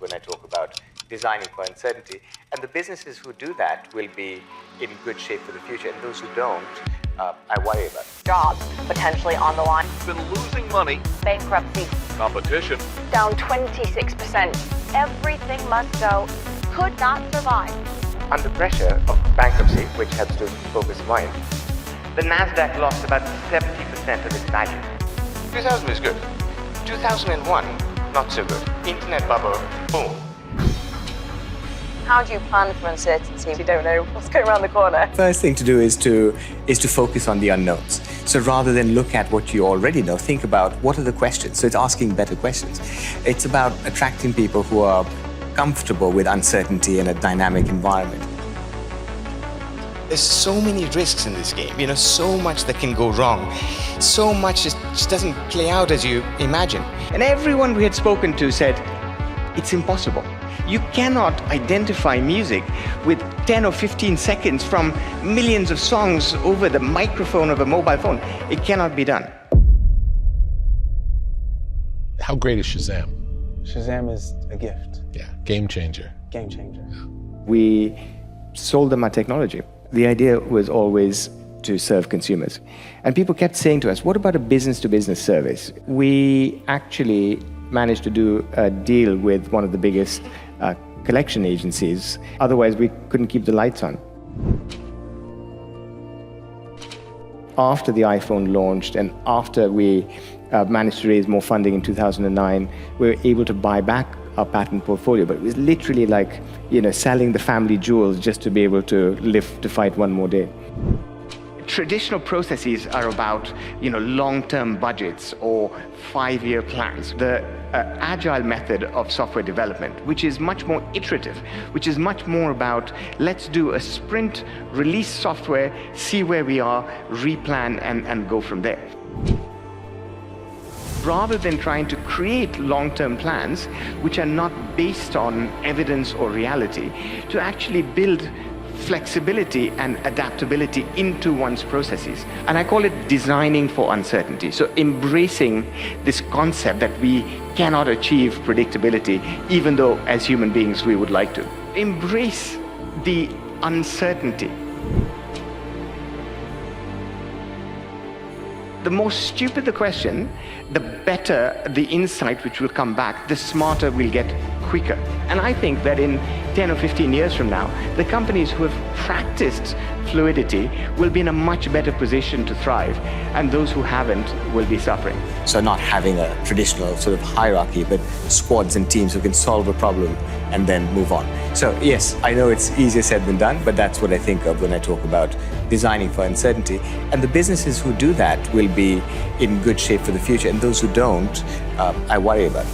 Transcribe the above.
when I talk about designing for uncertainty. And the businesses who do that will be in good shape for the future. And those who don't, I worry about. Jobs potentially on the line. Been losing money. Bankruptcy. Competition. Down 26%. Everything must go. Could not survive. Under pressure of bankruptcy, which helps to focus mind, the Nasdaq lost about 70% of its value. 2000 is good. 2001, not so good. Internet bubble, boom. How do you plan for uncertainty if you don't know what's going around the corner? First thing to do is to focus on the unknowns. So rather than look at what you already know, think about what are the questions. So it's asking better questions. It's about attracting people who are comfortable with uncertainty in a dynamic environment. There's so many risks in this game, so much that can go wrong. So much just doesn't play out as you imagine. And everyone we had spoken to said, it's impossible. You cannot identify music with 10 or 15 seconds from millions of songs over the microphone of a mobile phone. It cannot be done. How great is Shazam? Shazam is a gift. Yeah, game changer. Game changer. We sold them our technology. The idea was always to serve consumers. And people kept saying to us, what about a business-to-business service? We actually managed to do a deal with one of the biggest collection agencies. Otherwise, we couldn't keep the lights on. After the iPhone launched and after we managed to raise more funding in 2009, we were able to buy back our patent portfolio. But it was literally like, selling the family jewels just to be able to live to fight one more day. Traditional processes are about, long-term budgets or 5-year plans. The agile method of software development, which is much more iterative, which is much more about let's do a sprint, release software, see where we are, replan, and go from there. Rather than trying to create long-term plans, which are not based on evidence or reality, to actually build flexibility and adaptability into one's processes. And I call it designing for uncertainty. So embracing this concept that we cannot achieve predictability, even though as human beings we would like to. Embrace the uncertainty. The more stupid the question, the better the insight which will come back, the smarter we'll get quicker. And I think that in 10 or 15 years from now, the companies who have practiced fluidity will be in a much better position to thrive, and those who haven't will be suffering. So not having a traditional sort of hierarchy, but squads and teams who can solve a problem and then move on. So yes, I know it's easier said than done, but that's what I think of when I talk about designing for uncertainty. And the businesses who do that will be in good shape for the future, and those who don't, I worry about.